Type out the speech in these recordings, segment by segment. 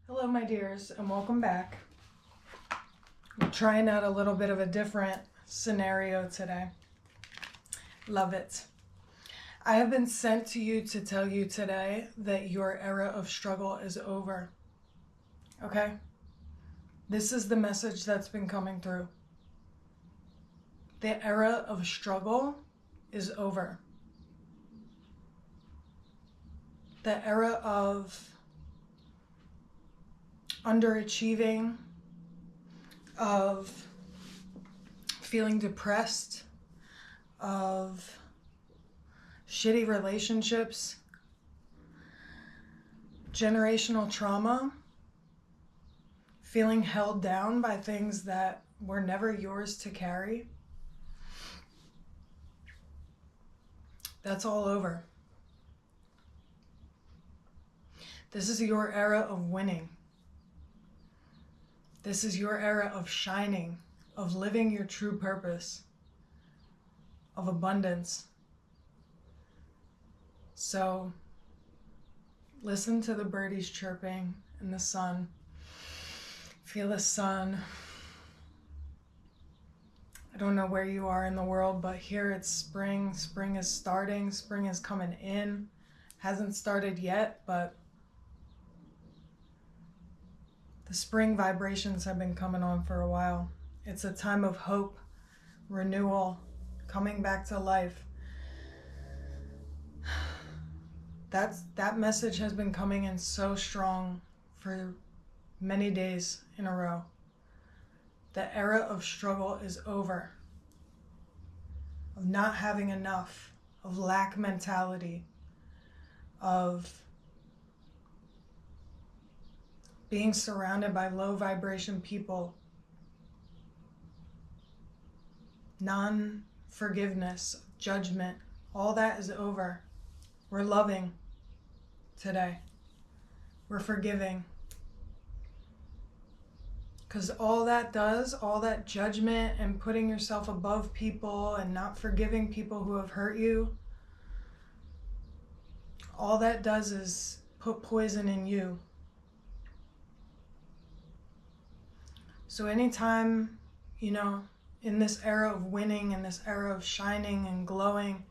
Hello, my dears, and welcome back. We're trying out a little bit of a different scenario today. Love it. I have been sent to you to tell you today that your era of struggle is over. Okay? This is the message that's been coming through. The era of struggle is over. The era of underachieving, of feeling depressed, of shitty relationships, generational trauma, feeling held down by things that were never yours to carry. That's all over. This is your era of winning. This is your era of shining, of living your true purpose, of abundance. So listen to the birdies chirping and the sun. Feel the sun. I don't know where you are in the world, but here it's spring. Spring is starting. Spring is coming in. Hasn't started yet, but the spring vibrations have been coming on for a while. It's a time of hope, renewal, coming back to life. That message has been coming in so strong for many days in a row. The era of struggle is over, of not having enough, of lack mentality, of being surrounded by low vibration people, non-forgiveness, judgment, all that is over. We're loving today. We're forgiving. Because all that does, all that judgment and putting yourself above people and not forgiving people who have hurt you, all that does is put poison in you. So anytime, in this era of winning, in this era of shining and glowing,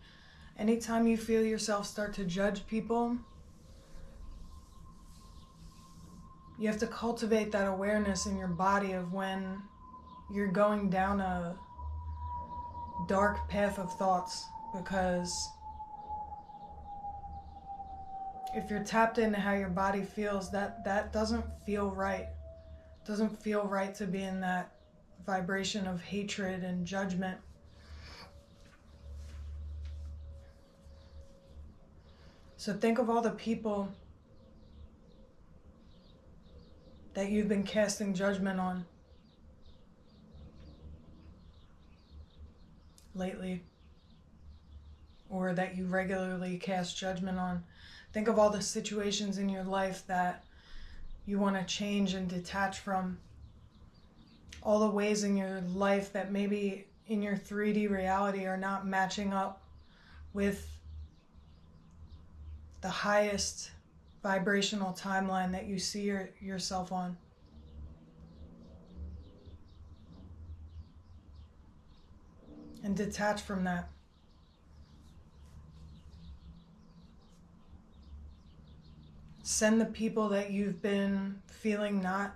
anytime you feel yourself start to judge people, you have to cultivate that awareness in your body of when you're going down a dark path of thoughts, because if you're tapped into how your body feels, that doesn't feel right. It doesn't feel right to be in that vibration of hatred and judgment. So think of all the people that you've been casting judgment on lately, or that you regularly cast judgment on. Think of all the situations in your life that you want to change and detach from. All the ways in your life that maybe in your 3D reality are not matching up with the highest vibrational timeline that you see yourself on. And detach from that. Send the people that you've been feeling not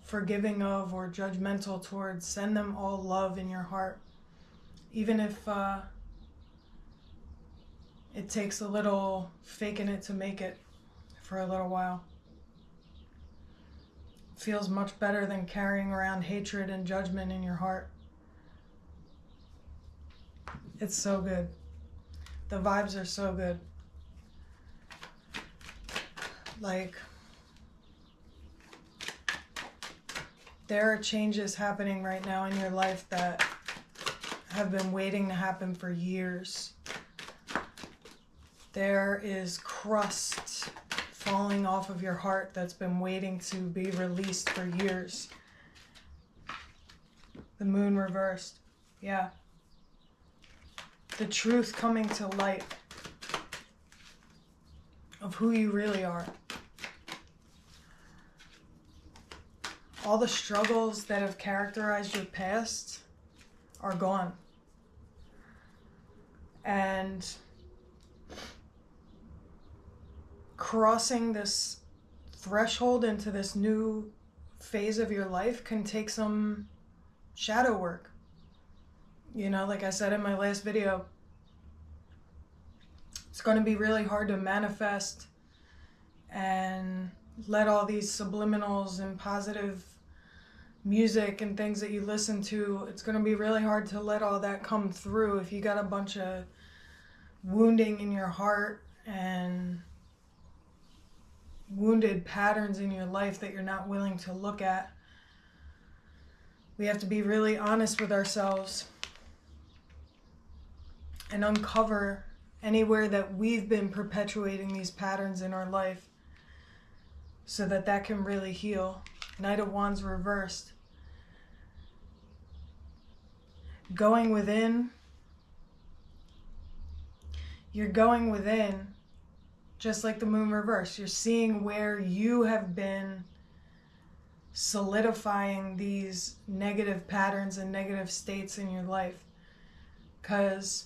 forgiving of or judgmental towards, send them all love in your heart. Even if it takes a little faking it to make it for a little while. It feels much better than carrying around hatred and judgment in your heart. It's so good. The vibes are so good. Like, there are changes happening right now in your life that have been waiting to happen for years. There is crust falling off of your heart that's been waiting to be released for years. The moon reversed. Yeah. The truth coming to light of who you really are. all the struggles that have characterized your past are gone. And crossing this threshold into this new phase of your life can take some shadow work. You know, like I said in my last video, it's going to be really hard to manifest and let all these subliminals and positive music and things that you listen to, it's going to be really hard to let all that come through if you got a bunch of wounding in your heart and wounded patterns in your life that you're not willing to look at. We have to be really honest with ourselves and uncover anywhere that we've been perpetuating these patterns in our life so that that can really heal. Knight of Wands reversed. Going within. You're going within, just like the Moon reversed. You're seeing where you have been solidifying these negative patterns and negative states in your life. Because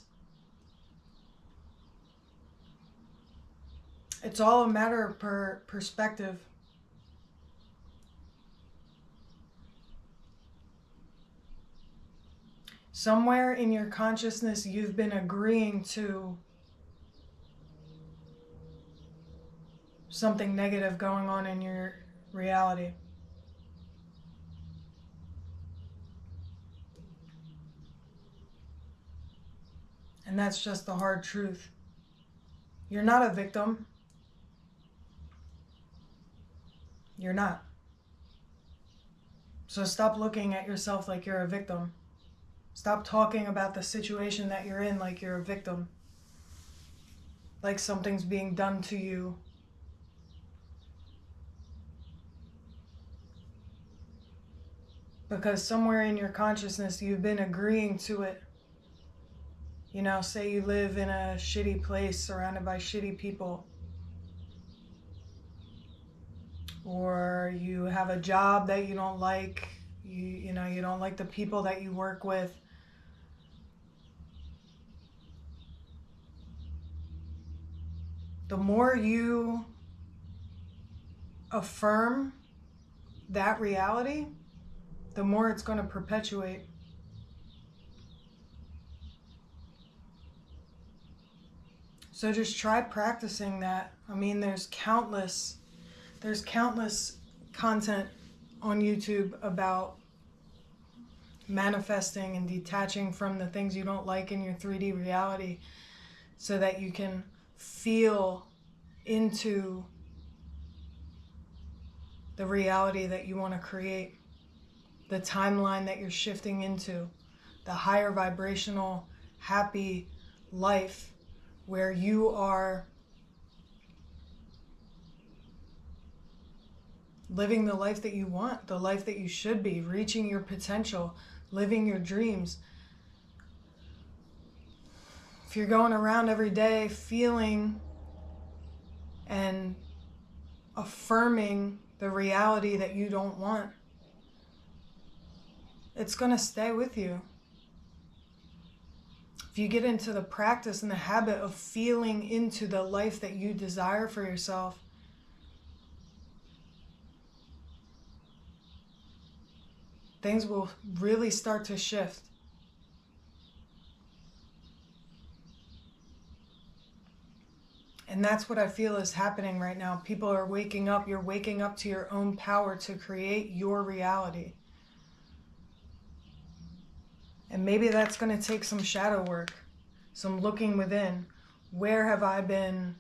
it's all a matter of perspective. Somewhere in your consciousness, you've been agreeing to something negative going on in your reality. And that's just the hard truth. You're not a victim. You're not. So stop looking at yourself like you're a victim. Stop talking about the situation that you're in like you're a victim. Like something's being done to you. Because somewhere in your consciousness, you've been agreeing to it. You know, say you live in a shitty place surrounded by shitty people. Or you have a job that you don't like. You know, you don't like the people that you work with. The more you affirm that reality, the more it's going to perpetuate. So just try practicing that. I mean, there's countless content on YouTube about manifesting and detaching from the things you don't like in your 3D reality so that you can feel into the reality that you want to create, the timeline that you're shifting into, the higher vibrational, happy life where you are living the life that you want, the life that you should be, reaching your potential, living your dreams. If you're going around every day feeling and affirming the reality that you don't want, it's going to stay with you. If you get into the practice and the habit of feeling into the life that you desire for yourself, things will really start to shift. And that's what I feel is happening right now. People are waking up. You're waking up to your own power to create your reality. And maybe that's going to take some shadow work, some looking within. Where have I been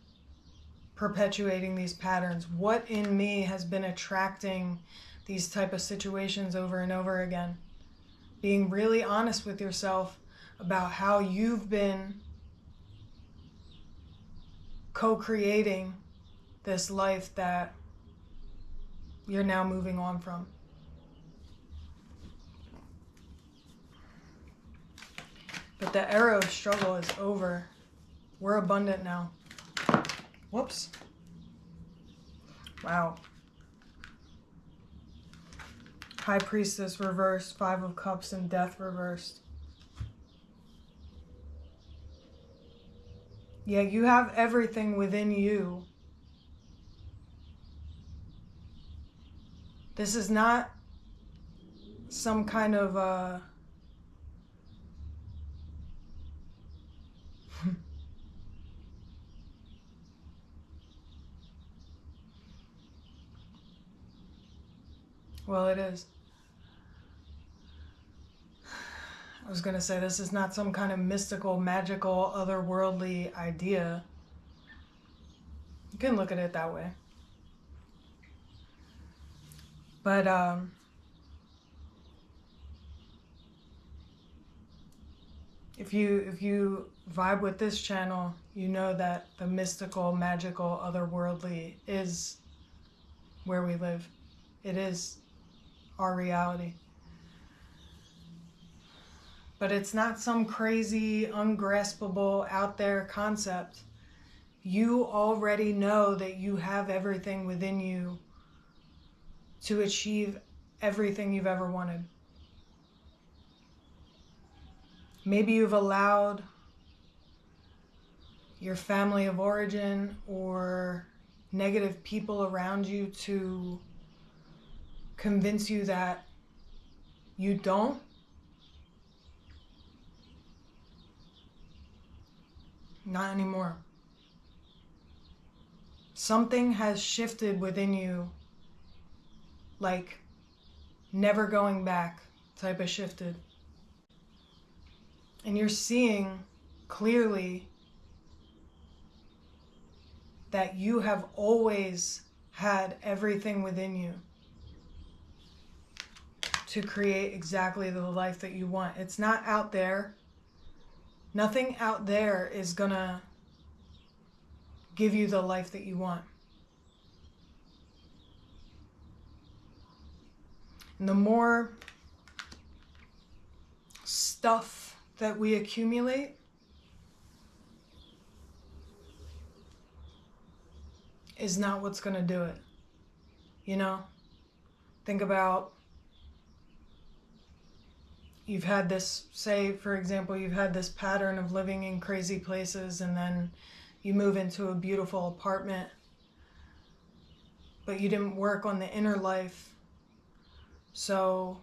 perpetuating these patterns? What in me has been attracting these type of situations over and over again? Being really honest with yourself about how you've been co-creating this life that you're now moving on from. But the era of struggle is over. We're abundant now. Whoops. Wow. High Priestess reversed, Five of Cups and Death reversed. Yeah, you have everything within you. This is not some kind of well, it is. I was going to say this is not some kind of mystical, magical, otherworldly idea. You can look at it that way. But if you vibe with this channel, you know that the mystical, magical, otherworldly is where we live. It is our reality. But it's not some crazy, ungraspable, out there concept. You already know that you have everything within you to achieve everything you've ever wanted. Maybe you've allowed your family of origin or negative people around you to convince you that you don't. Not anymore. Something has shifted within you, like never going back type of shifted. And you're seeing clearly that you have always had everything within you to create exactly the life that you want. It's not out there. Nothing out there is gonna give you the life that you want. And the more stuff that we accumulate, is not what's gonna do it. You know? Think about, you've had this, say for example, you've had this pattern of living in crazy places, and then you move into a beautiful apartment, but you didn't work on the inner life. So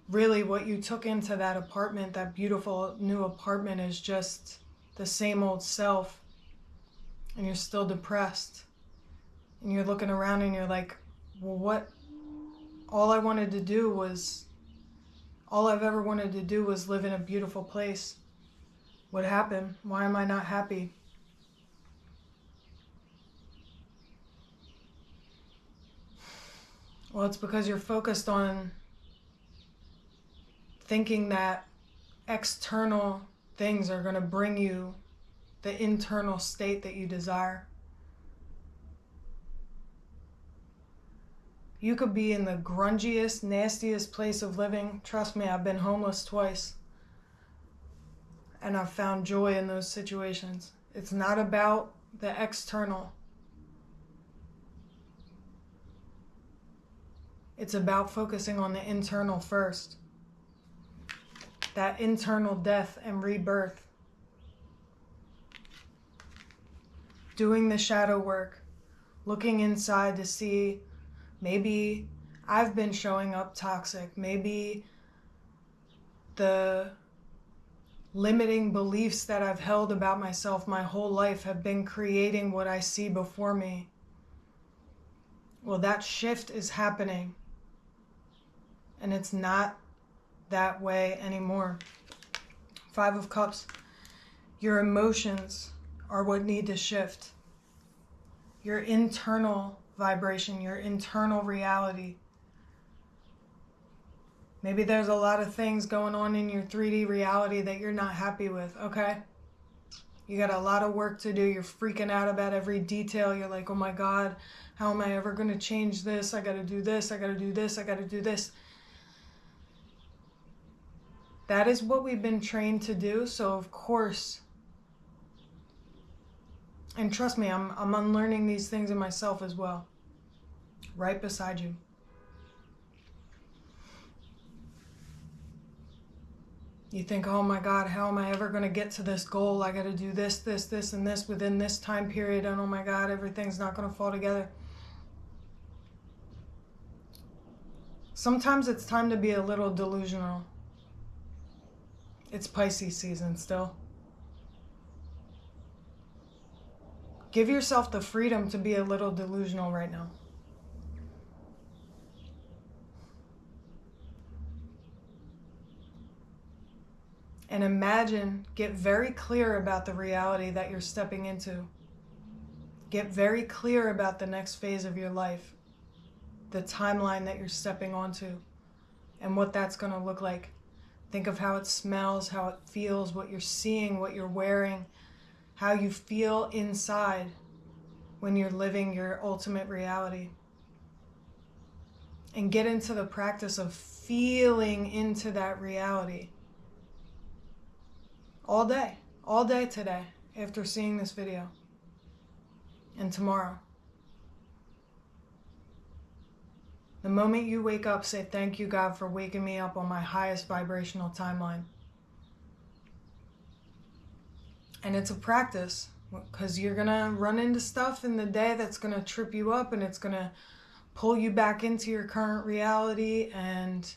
really what you took into that apartment, that beautiful new apartment, is just the same old self, and you're still depressed. And you're looking around and you're like, well, what? All I've ever wanted to do was live in a beautiful place. What happened? Why am I not happy? Well, it's because you're focused on thinking that external things are going to bring you the internal state that you desire. You could be in the grungiest, nastiest place of living. Trust me, I've been homeless twice. And I've found joy in those situations. It's not about the external. It's about focusing on the internal first. That internal death and rebirth. Doing the shadow work. Looking inside to see, maybe I've been showing up toxic. Maybe the limiting beliefs that I've held about myself my whole life have been creating what I see before me. Well, that shift is happening. And it's not that way anymore. Five of Cups. Your emotions are what need to shift. Your internal vibration, your internal reality. Maybe there's a lot of things going on in your 3D reality that you're not happy with, okay? You got a lot of work to do. You're freaking out about every detail. You're like, oh my God, how am I ever going to change this? I got to do this. I got to do this. I got to do this. That is what we've been trained to do. So of course, and trust me, I'm unlearning these things in myself as well. Right beside you. You think, oh my God, how am I ever going to get to this goal? I got to do this, this, this, and this within this time period. And oh my God, everything's not going to fall together. Sometimes it's time to be a little delusional. It's Pisces season still. Give yourself the freedom to be a little delusional right now. And imagine, get very clear about the reality that you're stepping into. Get very clear about the next phase of your life, the timeline that you're stepping onto, and what that's going to look like. Think of how it smells, how it feels, what you're seeing, what you're wearing, how you feel inside when you're living your ultimate reality. And get into the practice of feeling into that reality. All day today, after seeing this video, and tomorrow. The moment you wake up, say, thank you, God, for waking me up on my highest vibrational timeline. And it's a practice, because you're going to run into stuff in the day that's going to trip you up, and it's going to pull you back into your current reality and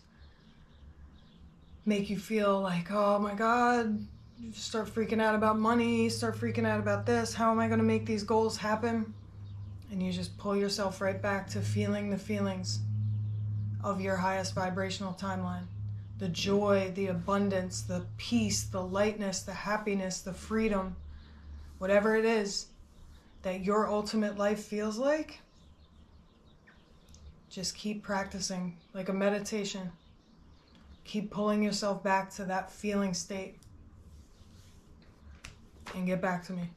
make you feel like, oh my God, you start freaking out about money, start freaking out about this. How am I going to make these goals happen? And you just pull yourself right back to feeling the feelings of your highest vibrational timeline. The joy, the abundance, the peace, the lightness, the happiness, the freedom, whatever it is that your ultimate life feels like. Just keep practicing like a meditation. Keep pulling yourself back to that feeling state. And get back to me.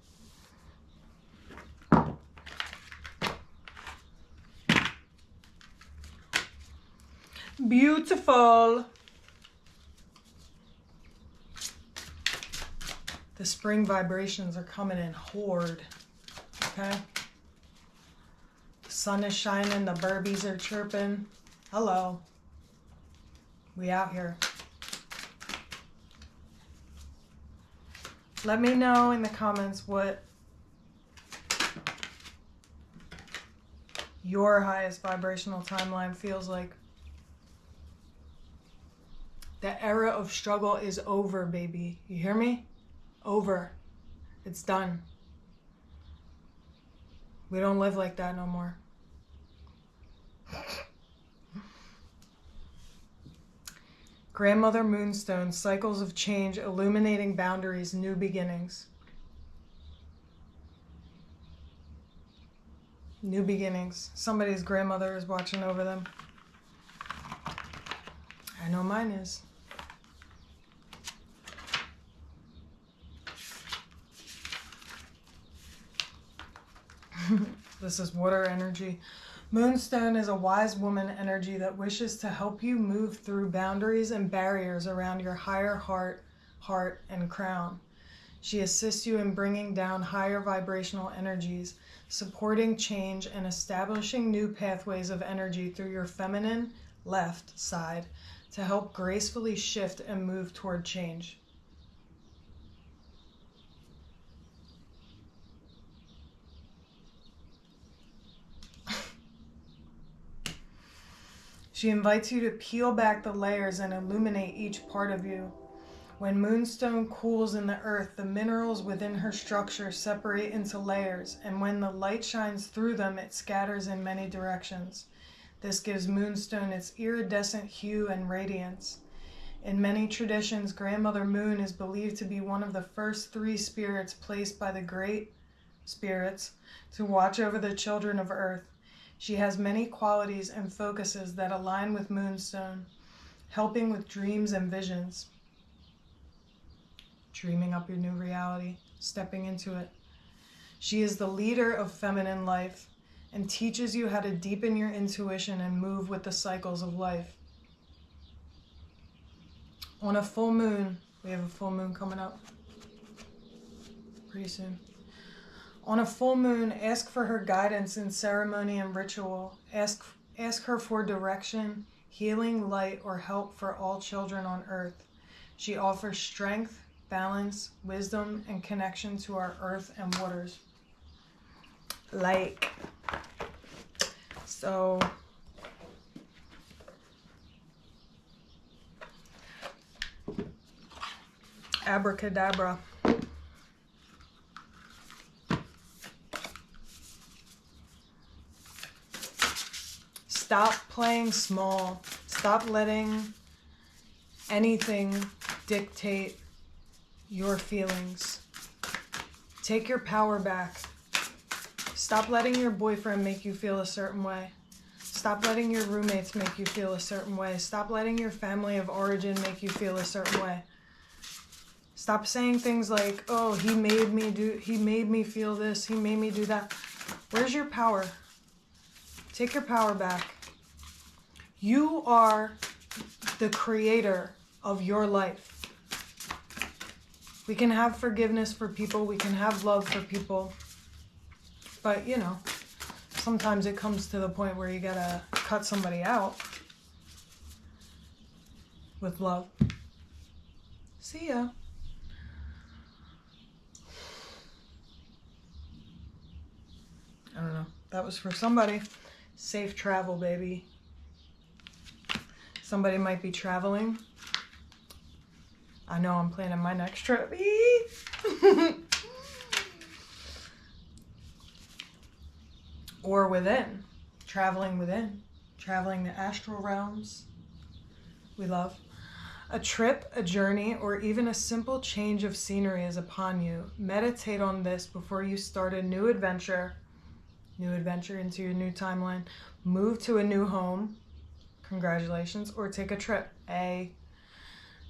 Beautiful. The spring vibrations are coming in horde. Okay? The sun is shining, the birdies are chirping. Hello. We out here. Let me know in the comments what your highest vibrational timeline feels like. The era of struggle is over, baby. You hear me? Over. It's done. We don't live like that no more. Grandmother Moonstone, cycles of change, illuminating boundaries, new beginnings. New beginnings. Somebody's grandmother is watching over them. I know mine is. This is water energy. Moonstone is a wise woman energy that wishes to help you move through boundaries and barriers around your higher heart, and crown. She assists you in bringing down higher vibrational energies, supporting change, and establishing new pathways of energy through your feminine left side to help gracefully shift and move toward change. She invites you to peel back the layers and illuminate each part of you. When Moonstone cools in the earth, the minerals within her structure separate into layers, and when the light shines through them, it scatters in many directions. This gives Moonstone its iridescent hue and radiance. In many traditions, Grandmother Moon is believed to be one of the first 3 spirits placed by the great spirits to watch over the children of Earth. She has many qualities and focuses that align with Moonstone, helping with dreams and visions. Dreaming up your new reality, stepping into it. She is the leader of feminine life and teaches you how to deepen your intuition and move with the cycles of life. On a full moon, we have a full moon coming up pretty soon. On a full moon, ask for her guidance in ceremony and ritual. Ask her for direction, healing, light, or help for all children on earth. She offers strength, balance, wisdom, and connection to our earth and waters. Like, so abracadabra. Stop playing small. Stop letting anything dictate your feelings. Take your power back. Stop letting your boyfriend make you feel a certain way. Stop letting your roommates make you feel a certain way. Stop letting your family of origin make you feel a certain way. Stop saying things like, oh, he made me feel this, he made me do that. Where's your power? Take your power back. You are the creator of your life. We can have forgiveness for people, we can have love for people, but you know, sometimes it comes to the point where you gotta cut somebody out with love. See ya. I don't know. That was for somebody. Safe travel, baby. Somebody might be traveling. I know I'm planning my next trip. Or within. Traveling within. Traveling the astral realms. We love. A trip, a journey, or even a simple change of scenery is upon you. Meditate on this before you start a new adventure. New adventure into your new timeline. Move to a new home. Congratulations. Or take a trip. A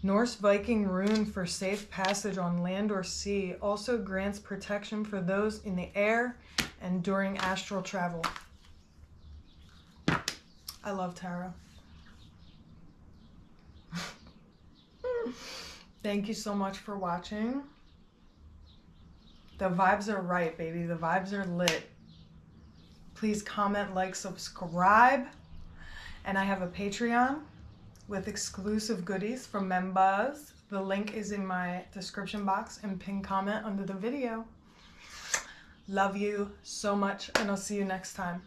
Norse Viking rune for safe passage on land or sea also grants protection for those in the air and during astral travel. I love tarot. Thank you so much for watching. The vibes are right, baby. The vibes are lit. Please comment, like, subscribe. And I have a Patreon with exclusive goodies from members. The link is in my description box and pinned comment under the video. Love you so much, and I'll see you next time.